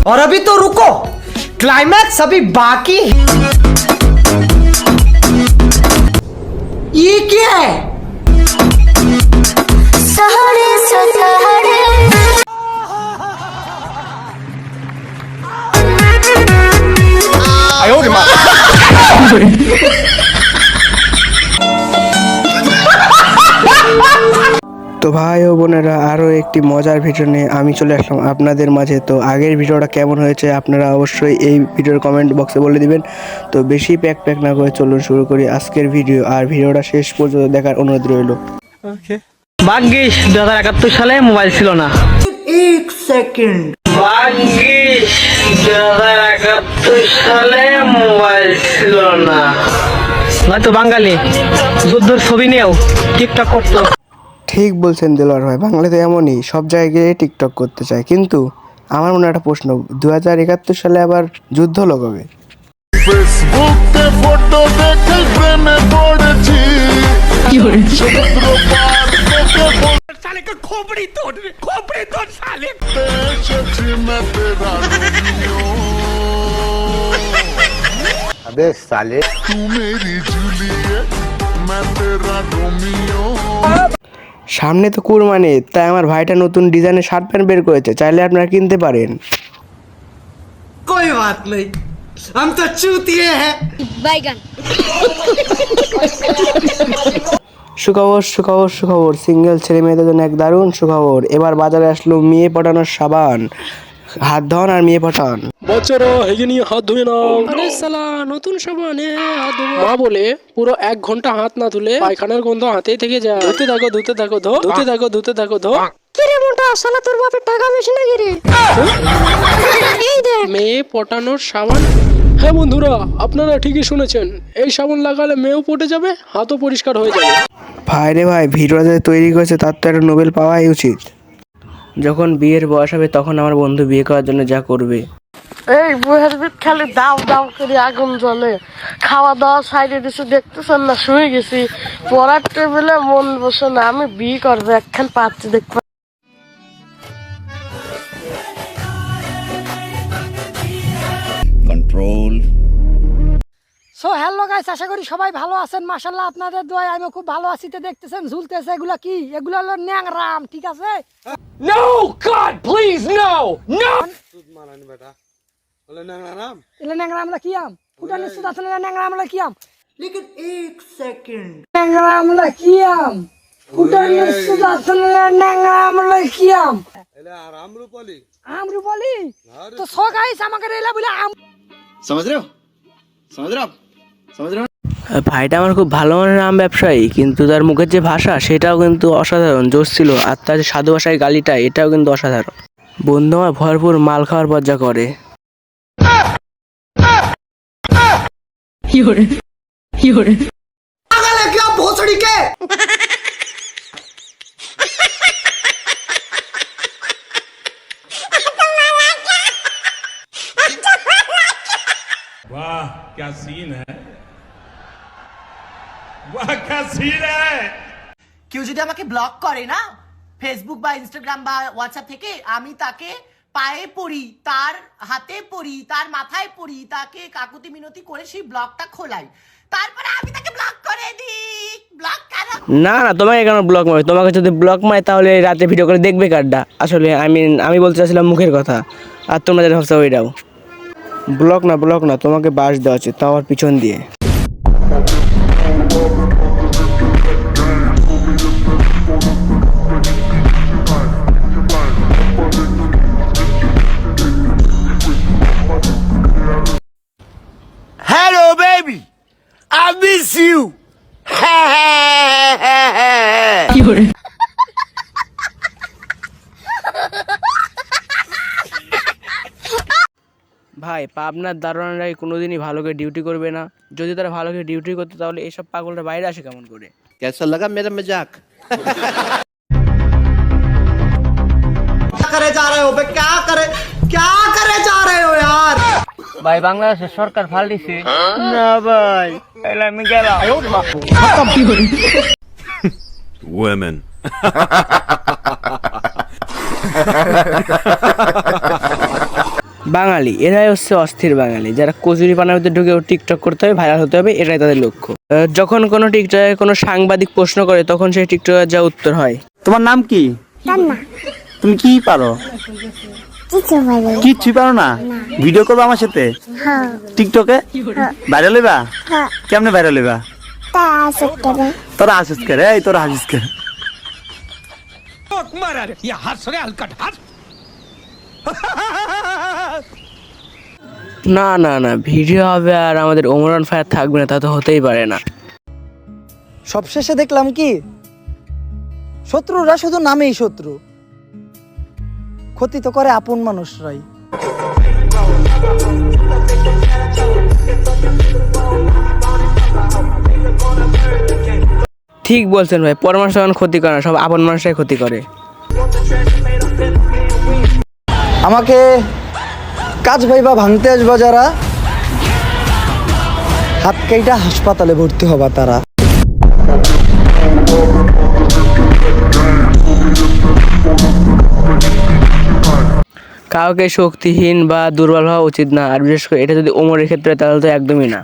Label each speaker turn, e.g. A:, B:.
A: और अभी तो रुको, क्लाइमैक्स अभी बाकी है। ये क्या है?
B: सहरे सहरे
C: তো ভাই ও বোনেরা, আরও একটি মজার ভিডিও নিয়ে আমি চলে আসলাম আপনাদের মাঝে। তো আগের ভিডিওটা কেমন হয়েছে আপনারা অবশ্যই এই ভিডিওর কমেন্ট বক্সে বলে দিবেন। তো বেশি প্যাক না করে চলুন শুরু করি আজকের ভিডিও, আর ভিডিওটা শেষ পর্যন্ত দেখার অনুরোধ রইল।
D: ভাগ্যিস 2071 সালে মোবাইল ছিল না।
A: एक सेकंड।
D: ভাগ্যিস 2071 সালে মোবাইল ছিল না। নয়তো বাঙালি যুদ্ধের ছবি নিয়েও টিকটক করতো।
C: ঠিক বলছেন দেলোয়ার ভাই, বাংলাতে এমনই, সব জায়গায় গিয়ে টিকটক করতে চায়। কিন্তু আমার মনে একটা প্রশ্ন, 2071 সালে আবার যুদ্ধ হলো কবে?
E: ফেসবুকে ফটো দেখে প্রেমে পড়েছি সমুদ্র পার থেকে साले का खोपड़ी तोड़ साले এসেছি मैं तेरा अबे साले तू मेरी जूलियट मैं तेरा रोमियो।
C: সামনে তো কুরবানি, তাই আমার ভাইটা নতুন ডিজাইনের শার্ট প্যান্ট বের করেছে, চাইলে আপনারা কিনতে পারেন।
A: कोई बात नहीं, हम तो चूतिए हैं।
B: बैगन
C: সুখবর সুখবর সুখবর, সিঙ্গেল ছেলে মেয়েদের জন্য এক দারুণ সুখবর। এবার বাজারে আসলো মেয়ে পটানোর সাবান, হাত ধোন আর মেয়ে পটান।
F: বাচ্চারা হেগে নিয়ে হাত ধুয়ে নাও। আরে শালা নতুন সাবান, হাত ধোবো মা বলে পুরো 1 ঘন্টা হাত না ধুলে পায়খানার গন্ধ হাতেই থেকে যায়। ধুতে থাকো ধুতে থাকো ধো, ধুতে থাকো ধুতে থাকো ধো।
B: কিরে মোটা শালা, তোর বাপের টাকা বেশি না গিরে? এই দেখ
F: মেয়ে পটানোর সাবান। হ্যাঁ বন্ধুরা, আপনারা ঠিকই শুনেছেন, এই সাবান লাগালে মেয়েও পটে যাবে, হাতও পরিষ্কার হয়ে যাবে।
C: ভাই রে ভাই, ভিডিওটা যে তৈরি করেছে তার তো একটা নোবেল পাওয়াই উচিত। যখন বিয়ের বয়স হবে তখন আমার বন্ধু বিয়ে করার জন্য যা করবে।
G: এই বুয়ের ভিত খালি দাও দাও করে আগুন জ্বলে, খাওয়া দাওয়া সাইডে দিছে, দেখতেছেন না, শুয়ে গেছি, পড়ার টেবিলে মন বসে না, আমি বিয়ে করবো, একখান পাচ্ছি দেখবো।
H: সো হ্যালো গাইস, আশা করি সবাই ভালো আছেন। মাশাআল্লাহ আপনাদের দোয়ায় আমি খুব ভালো আছি। তো দেখতেছেন ঝুলতেছে, এগুলা কি? এগুলো হলো ন্যাংরাম, ঠিক আছে?
F: No god please no no.
H: এগুলো ন্যাংরাম কি আম? ফুটানি সুদা শুনলে ন্যাংরাম কি আম?
A: लेकिन एक सेकंड।
H: ন্যাংরাম কি আম? ফুটানি সুদা শুনলে ন্যাংরাম কি আম? আমরুপালি। তো সো গাইস আমাকে এলা বলে আম।
C: ভাইটা আমার খুব ভালো মানের আম ব্যবসায়ী, কিন্তু তার মুখের যে ভাষা সেটাও কিন্তু অসাধারণ জোশ ছিল, আর তার যে সাধু ভাষায় গালিটা এটাও কিন্তু অসাধারণ। বন্ধু আমার ভরপুর মাল খাওয়ার পর যা করে।
A: पागल है क्या भोसड़ी के?
E: वाह क्या सीन है, वाह क्या सीन है।
I: কেউ যদি আমাকে ব্লক করে না ফেসবুক বা ইনস্টাগ্রাম বা হোয়াটসঅ্যাপ থেকে, আমি তাকে পায়ে পড়ি, তার হাতে পড়ি, তার মাথায় পড়ি, তাকে কাকুতি মিনতি করে সেই ব্লকটা খোলাই, তারপরে আমি তাকে ব্লক করে দিই। ব্লক কেন?
C: না না, তোমাকে কেন ব্লক মারে? তোমাকে যদি ব্লক মারে তাহলে রাতে ভিডিও করে দেখবে কারটা? আসলে আমি বলতে চাইছিলাম মুখের কথা, আর তোমরা যেটা ভাবছো ওইটাও। ব্লক না, তোমাকে বাস দেওয়া উচিত, তাও আর পিছন দিয়ে।
A: Hello baby, I miss you।
C: ভাই, পাবনার দারোয়ানরাই কোনোদিনই ভালো করে ডিউটি করবে না। যদি তারা ভালো করে ডিউটি করতো তাহলে এইসব পাগলরা বাইরে আসে কেমন করে?
E: कैसा लगा मेरा मजाक?
A: क्या करे जा रहे हो बे? क्या करे जा रहे हो यार?
D: ভাই বাংলাদেশের সরকার ফাল দিছে না ভাই, তাহলে আমি গেলাম।
E: Women।
C: বাঙালি, এরাই হচ্ছে অস্থির বাঙালি, যারা কচুরি পানার ভিতরে ঢুকেও টিকটক করতে হবে, ভাইরাল হতে হবে, এটাই তাদের লক্ষ্য। যখন কোনো টিকটকে কোনো সাংবাদিক প্রশ্ন করে তখন সেই টিকটকের যা উত্তর হয়।
A: তোমার নাম কি? তুমি কি পারো? কিচ্ছু পারো না? ভিডিও করবো আমার সাথে টিকটকে? ভাইরাল হইবা? কেমনে ভাইরাল হইবা? তোরা হাসিস করে, এই তোরা হাসিস করে।
C: না না না, ভিডিও হবে আর আমাদের ওমরান ফায়ার থাকবে না, তা তো হতেই পারে না।
A: সবশেষে দেখলাম কি শত্রুরা শুধু নামেই শত্রু, ক্ষতি তো করে আপন মানুষরাই।
C: ঠিক বলছেন ভাই, পর মানুষ যখন ক্ষতি করে না, সব আপন মানুষরাই ক্ষতি করে।
A: আমাকে কাজ ভাইবা ভাঙতে আসবা যারা, হাত কাইটা হাসপাতালে ভর্তি হবা তারা।
C: কাউকে শক্তিহীন বা দুর্বল হওয়া উচিত না, আর বিশেষ করে এটা যদি ওমরের ক্ষেত্রে তাহলে তো একদমই না।